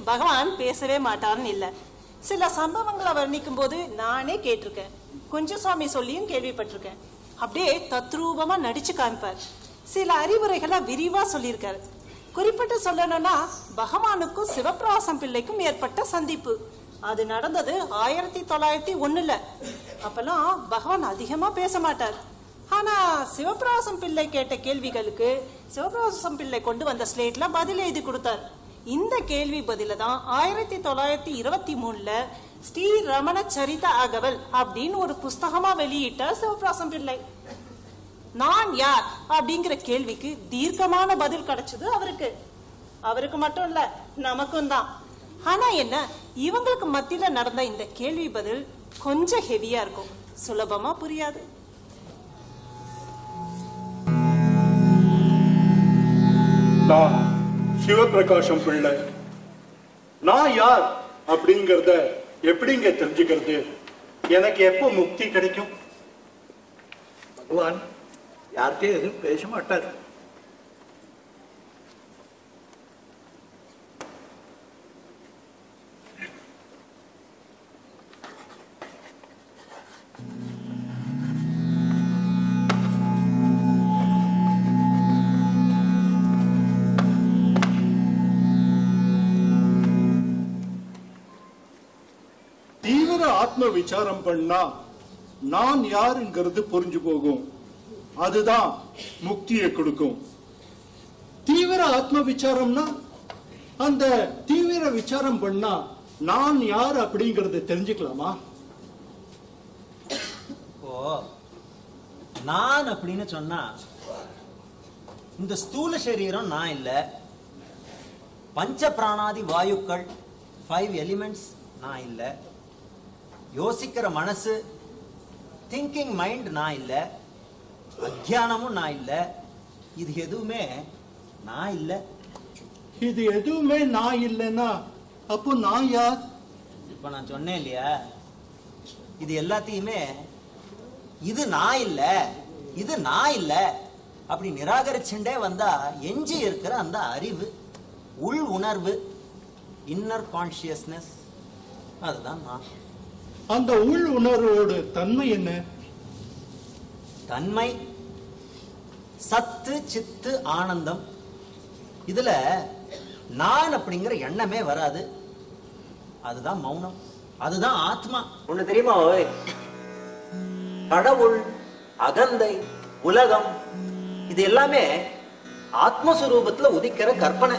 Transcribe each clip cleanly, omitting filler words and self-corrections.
பகவான் பேசவே மாட்டார்னு இல்லை. சில சம்பவங்களை வர்ணிக்கும் போது நானே கேட்டிருக்கேன், குஞ்சுசாமி சொல்லியும் கேள்விப்பட்டிருக்கேன். அப்படியே தத்ரூபமா நடிச்சு காமிப்பார். சில அறிவுரைகளை விரிவா சொல்லியிருக்காரு. குறிப்பிட்டு சொல்லணும்னா பகவானுக்கும் சிவபிரகாசம் பிள்ளைக்கும் ஏற்பட்ட சந்திப்பு. அது நடந்தது 1901. அப்பெல்லாம் பகவான் அதிகமா பேச மாட்டார். ஆனா சிவபிரகாசம் பிள்ளை கேட்ட கேள்விகளுக்கு சிவபிரகாசம் பிள்ளை கொண்டு வந்த ஸ்லேட்ல பதில் எழுதி கொடுத்தார். இந்த கேள்வி பதில தான் 1923 ஸ்ரீ ரமண சரித அகவல் அப்படின்னு ஒரு புஸ்தகமா வெளியிட்ட சிவபிரகாசம் பிள்ளை. நான் யார் அப்படிங்கிற கேள்விக்கு தீர்க்கமான பதில் கிடைச்சது அவருக்கு மட்டும் இல்ல, நமக்கும் தான். ஆனா என்ன, இவங்களுக்கு மத்தியில நடந்த இந்த கேள்வி பதில் கொஞ்சம் ஹெவியா இருக்கும், சுலபமா புரியாது. நான் சிவபிரகாசம் பிள்ளை. நான் யார் அப்படிங்கறத எப்படிங்க தெரிஞ்சுக்கிறது? எனக்கு எப்போ முக்தி கிடைக்கும்? பகவான் யார்கிட்டயும் எதுவும் பேச மாட்டார். தீவிர ஆத்ம விசாரம் பண்ணா நான் யாருங்கிறது புரிஞ்சு போகும். அதுதான் முக்தியை கொடுக்கும். தீவிர ஆத்ம விசாரம்னா அந்த தீவிர விசாரம் பண்ணா நான் யார் அப்படிங்கறத தெரிஞ்சுக்கலாமா? ஓ, நான் அப்படின்னு சொன்னா இந்த ஸ்தூல சரீரம் நான் இல்ல, பஞ்ச பிராணாதி வாயுக்கள் 5 எலிமெண்ட்ஸ் நான் இல்ல, யோசிக்கிற மனசு திங்கிங் மைண்ட் நான் இல்ல, அஜ்ஞானமும் நான் இல்ல, இது எதுவுமே நான் இல்ல. இது எதுவுமே நான் இல்லைன்னா அப்போ நான் யார்? இப்ப நான் சொன்னேன் இல்லையா, இது எல்லாத்தையுமே இது நான் இல்ல, இது நான் இல்ல அப்படி நிராகரிச்சுட்டே வந்தா எஞ்சி இருக்கிற அந்த அறிவு, உள் உணர்வு, இன்னர் கான்சியஸ்னஸ், அதுதான் நான். அந்த உள் உணர்வோட தன்மை என்ன? தன்மை சத்து சித்து ஆனந்தம். இதுல நான் அப்படிங்கிற எண்ணமே வராது. அதுதான் மௌனம், அதுதான் ஆத்மா. ஒண்ணு தெரியுமா, கடவுள், அகந்தை, உலகம் இது எல்லாமே ஆத்மஸ்வரூபத்துல உதிக்கிற கற்பனை.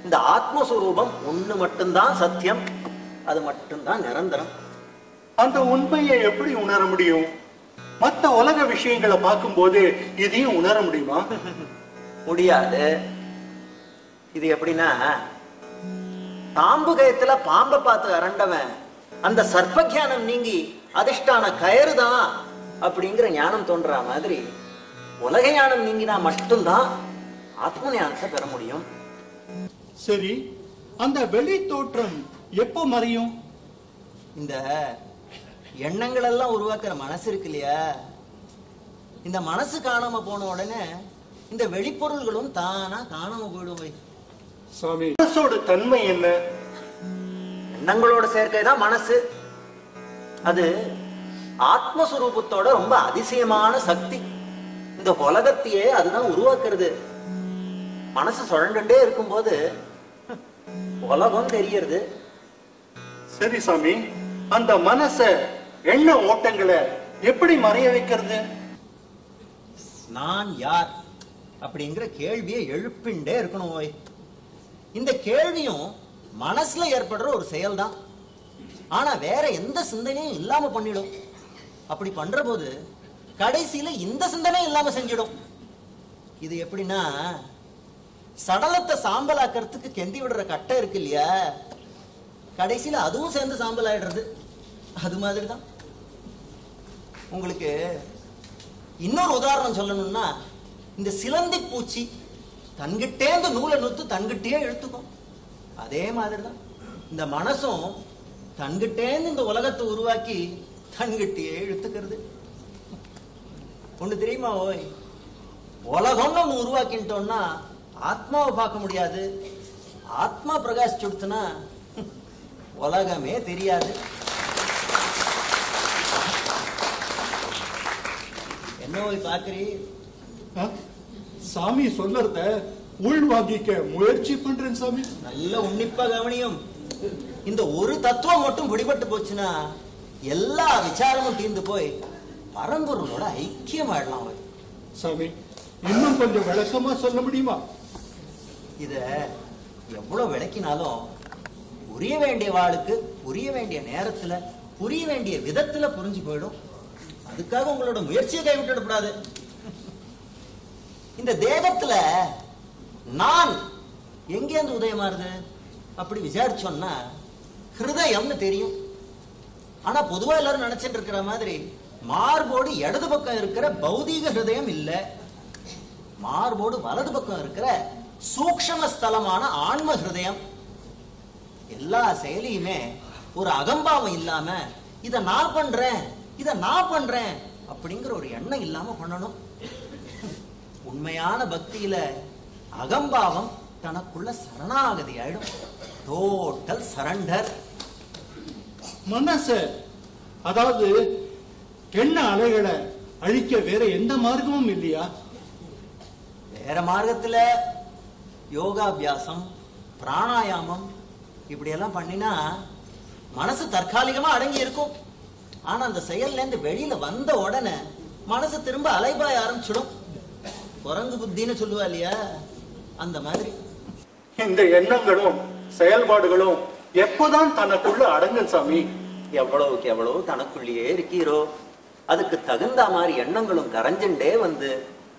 இந்த ஆத்மஸ்வரூபம் ஒண்ணு மட்டும்தான் சத்தியம், அது மட்டும்தான் நிரந்தரம். அந்த உண்மையை எப்படி உணர முடியும்? மற்ற உலக விஷயங்களை பார்க்கும் போது இதையும் உணர முடியுமா? முடியாது. இது எப்படின்னா, தாம்பு கயத்துல பாம்பை பார்த்து அரண்டவன் அந்த சர்ப்ப ஞானம் நீங்கி அதிஷ்டான கயறுதான் அப்படிங்கிற ஞானம் தோன்ற மாதிரி உலக ஞானம் நீங்கினா மட்டும்தான் ஆத்ம ஞானத்தை பெற முடியும். சரி, அந்த வெளி தோற்றம் எப்போ மறையும்? இந்த எண்ணங்கள் எல்லாம் உருவாக்குற மனசு இருக்கு இல்லையா, இந்த மனசு காணாம போன உடனே இந்த வெளிப்பொருள்களும் தானா காணாம போயிடும். சுவாமி, மனசோட தன்மை என்ன? எண்ணங்களோட சேர்க்கைதான் மனசு. அது ஆத்மஸ்வரூபத்தோட ரொம்ப அதிசயமான சக்தி. இந்த உலகத்தையே அதுதான் உருவாக்குறது. மனசு சுழண்டுட்டே இருக்கும்போது உலகம் தெரியறது. சரி சாமி, அந்த மனச எண்ண ஓட்டங்களை எப்படி மறைய வைக்கிறது? நான் யார் அப்படிங்கிற கேள்வியை எழுப்பிண்டே இருக்கணும். இந்த கேள்வியும் மனசுல ஏற்படுற ஒரு செயல் தான். ஆனா வேற எந்த சிந்தனையும் இல்லாம பண்ணிடும். அப்படி பண்ற போது கடைசியில இந்த சிந்தனையும் இல்லாம செஞ்சிடும். இது எப்படின்னா, சடலத்தை சாம்பலாக்கிறதுக்கு கெந்தி விடுற கட்டை இருக்கு இல்லையா, கடைசியில அதுவும் சேர்ந்து சாம்பல் ஆயிடுறது. அது மாதிரிதான் உங்களுக்கு இன்னொரு உதாரணம் சொல்லணும்னா, இந்த சிலந்தி பூச்சி தன்கிட்டே இந்த நூலை நுத்து தன்கிட்டே இழுத்துக்கும். அதே மாதிரிதான் இந்த மனசும் தன்கிட்டே இந்த உலகத்தை உருவாக்கி தன்கிட்டே இழுத்துக்கிறது. ஒண்ணு தெரியுமா, உலகம்னு ஒண்ணு உருவாக்கிட்டோம்னா ஆத்மாவை பார்க்க முடியாது, ஆத்மா பிரகாசிச்சுடுத்துனா உலகமே தெரியாது. என்ன போய் பாக்குறீ? சாமி சொல்லறத உள்வாங்கிக்க முயற்சி பண்றேன் சாமி. நல்ல உன்னிப்பா கவனியும். இந்த ஒரு தத்துவம் மட்டும் பிடிபட்டு போச்சுன்னா எல்லா விசாரமும் தீர்ந்து போய் பரம்பொருளோட ஐக்கியம் ஆயிடலாம். சாமி, இன்னும் கொஞ்சம் விளக்கமா சொல்ல முடியுமா? இத எவ்வளவு விளக்கினாலும் புரிய வேண்டிய வாளுக்கு புரிய வேண்டிய நேரத்துல புரிய வேண்டிய விதத்துல புரிஞ்சு போயிடும். அதுக்காக உங்களோட முயற்சியை கைவிட்டுடக்கூடாது. இந்த தேகத்துல நான் எங்கேருந்து உதயமாறுது அப்படி விசாரிச்சோம்னா ஹிருதயம்னு தெரியும். ஆனா பொதுவா எல்லாரும் நினைச்சிட்டு இருக்கிற மாதிரி மார்போடு இடது பக்கம் இருக்கிற பௌதீக ஹிருதயம் இல்ல, மார்போடு வலது பக்கம் இருக்கிற சூக்ஷ்ம ஸ்தலமான ஆன்ம ஹிருதயம். எல்லா செயலியுமே ஒரு அகம்பாவம் இல்லாம இத நான் பண்றேன் இத நான் பண்றேன் அப்படிங்கிற ஒரு எண்ணம் இல்லாம பண்ணணும். உண்மையான பக்தியில அகம்பாவம் தனக்குள்ள சரணாகதி ஆயிடும். Total surrender. மனச, அதாவது எண்ண அலைகளை அழிக்க வேற எந்த மார்க்கமும் இல்லையா? வேற மார்க்கத்துல யோகாபியாசம் பிராணாயாமம் இப்படி எல்லாம் பண்ணினா மனசு தற்காலிகமா அடங்கி இருக்கும். ஆனா அந்த செயல்ல இருந்து வெளியில வந்த உடனே மனசு திரும்ப அலைபாய ஆரம்பிச்சிடும். குரங்கு புத்தின்னு சொல்லுவா இல்லையா, அந்த மாதிரி. இந்த எண்ணங்களும் செயல்பாடுகளும் எப்போதான் தனக்குள்ள அடங்கும் சாமி? எவ்வளவுக்கு எவ்வளவு தனக்குள்ளேயே இருக்கீரோ அதுக்கு தகுந்த மாதிரி எண்ணங்களும் கரைஞ்சுண்டே வந்து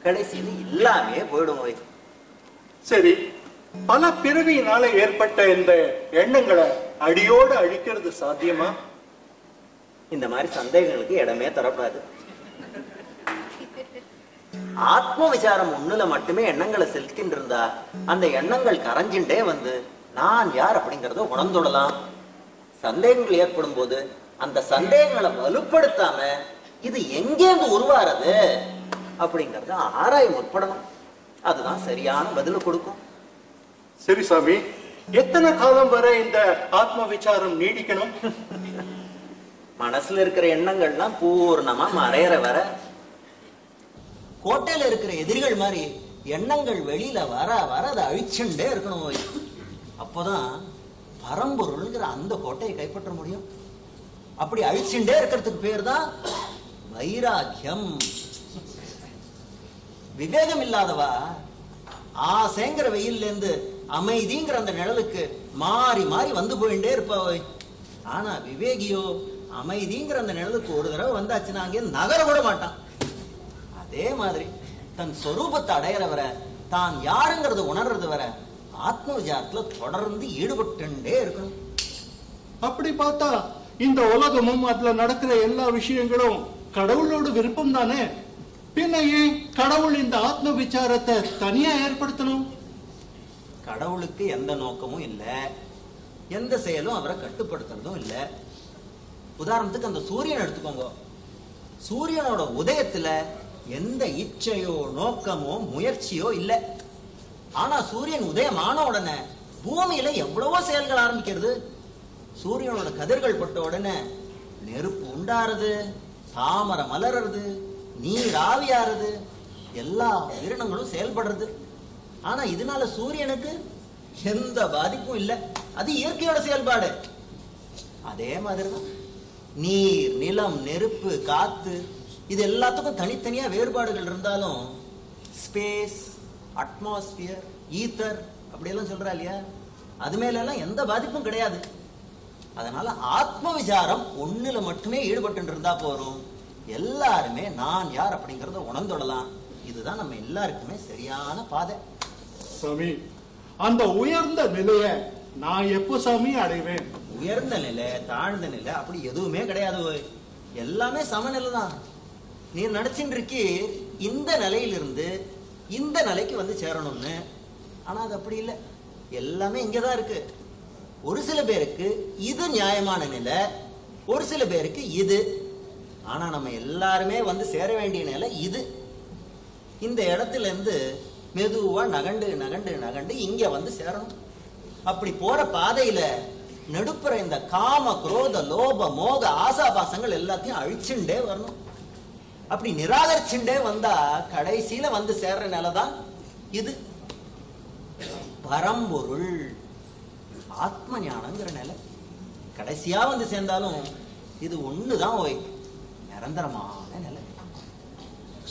கடைசியில் இல்லாமே போயிடும். சரி, பல பிறவியினால ஏற்பட்ட இந்த எண்ணங்களை அடியோடு அழிக்கிறது சாத்தியமா? இந்த மாதிரி சந்தேகங்களுக்கு இடமே தரப்படாது. ஆத்ம விசாரம் ஒண்ணுல மட்டுமே எண்ணங்களை செலுத்தின்னு இருந்தா அந்த எண்ணங்கள் கரைஞ்சுட்டே வந்து நான் யார் அப்படிங்கறத உணர்ந்துடலாம். சந்தேகங்கள் ஏற்படும் போது அந்த சந்தேகங்களை வலுப்படுத்தாம இது எங்கேருந்து உருவாறது அப்படிங்கறத ஆராய முற்படணும். அதுதான் சரியான பதில் கொடுக்கும். சரி சாமி, எத்தனை காலம் வரை இந்த ஆத்ம விசாரம் நீடிக்கணும்? மனசுல இருக்கிற எண்ணங்கள்லாம் பூர்ணமா மறையற வர. கோட்டையில இருக்கிற எதிரிகள் மாதிரி எண்ணங்கள் வெளியில வர வர அதை அழிச்சுட்டே இருக்கணும். அப்போதான் பரம்பொருள்ங்கிற அந்த கோட்டையை கைப்பற்ற முடியும். அப்படி அழிச்சுட்டே இருக்கிறதுக்கு பேர் தான் வைராக்கியம். விவேகம் இல்லாதவா ஆசைங்கிற வெயில்ல இருந்து அமைதிங்கிற அந்த நிழலுக்கு மாறி மாறி வந்து போயிட்டே இருப்பாவ. ஆனா விவேகியோ அமைதிங்கிற அந்த நிழலுக்கு ஒரு தடவை வந்தாச்சுன்னா அங்கே நகர கூட மாட்டான். அதே மாதிரி தன் சொரூபத்தை அடையிறவரை தான் யாருங்கிறத உணர்றது வர ஆத்ம விசாரத்துல தொடர்ந்து ஈடுபட்டுட்டே இருக்கணும். அப்படி பார்த்தா இந்த உலகமும் அதுல நடக்கிற எல்லா விஷயங்களும் கடவுளோட விருப்பம் தானே? பின்ன ஏன் கடவுள் இந்த ஆத்ம விசாரத்தை தனியா ஏற்படுத்தணும்? கடவுளுக்கு எந்த நோக்கமும் இல்லை, எந்த செயலும் அவரை கட்டுப்படுத்துறதும் இல்லை. உதாரணத்துக்கு அந்த சூரியன் எடுத்துக்கோங்க. சூரியனோட உதயத்துல எந்த இச்சையோ நோக்கமோ முயற்சியோ இல்லை. ஆனா சூரியன் உதயமான உடனே பூமியில எவ்வளவோ செயல்கள் ஆரம்பிக்கிறது. சூரியனோட கதிர்கள் பட்ட உடனே நெருப்பு உண்டாறது, தாமரை மலர்றது, நீர் ஆவியாறது, எல்லா உயிரினங்களும் செயல்படுறது. ஆனா இதனால சூரியனுக்கு எந்த பாதிப்பும் இல்லை. அது இயற்கையோட செயல்பாடு. அதே மாதிரிதான் நீர், நிலம், நெருப்பு, காத்து இது எல்லாத்துக்கும் தனித்தனியா வேறுபாடுகள் இருந்தாலும் ஸ்பேஸ், அட்மாஸ்பியர், ஈத்தர் அப்படியெல்லாம் சொல்றா இல்லையா, அது மேல எல்லாம் எந்த பாதிப்பும் கிடையாது. அதனால ஆத்ம விசாரம் ஒண்ணுல மட்டுமே ஈடுபட்டு இருந்தா போறோம். எல்லாருமே நான் யார் அப்படிங்கறத உணர்ந்துடலாம். இதுதான் நம்ம எல்லாருக்குமே சரியான பாதை. சாமி, அந்த உயர்ந்த நிலைய நான் எப்போ சாமி அடைவேன்? உயர்ந்த நிலை தாழ்ந்த நிலை அப்படி எதுவுமே கிடையாது. எல்லாமே சமநிலை தான். நீ நினைச்சிட்டு இருக்கி இந்த நிலையிலிருந்து இந்த நிலைக்கு வந்து சேரணும்னு. ஆனா அது அப்படி இல்லை. எல்லாமே இங்கதான் இருக்கு. ஒரு சில பேருக்கு இது நியாயமான நிலை, ஒரு சில பேருக்கு இது. ஆனா நம்ம எல்லாருமே வந்து சேர வேண்டிய நிலை இது. இந்த இடத்துல இருந்து மெதுவா நகண்டு நகண்டு நகண்டு இங்க வந்து சேரணும். அப்படி போற பாதையில நடுப்புற இந்த காம குரோத லோப மோக ஆசாபாசங்கள் எல்லாத்தையும் அழிச்சுண்டே வரணும். அப்படி நிராகரிச்சுண்டே வந்தா கடைசியில வந்து சேர்ற நிலைதான் இது பரம்பொருள் ஆத்ம ஞானங்கிற நிலை. கடைசியா வந்து சேர்ந்தாலும் இது ஒண்ணுதான் ஓய் நிரந்தரமான நிலை.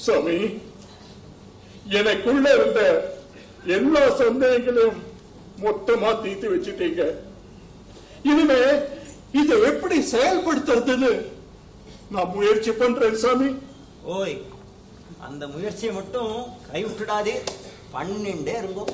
சுவாமி, எனக்குள்ள இருந்த எல்லா சந்தேகங்களையும் மொத்தமா தீர்த்து வச்சுட்டீங்க. இனிமே இதை எப்படி செயல்படுத்துறதுன்னு நான் முயற்சி பண்றேன் சாமி. ஓய், அந்த முயற்சியை மட்டும் கைவிட்டுடாதே, பண்ணிண்டே இருங்கோ.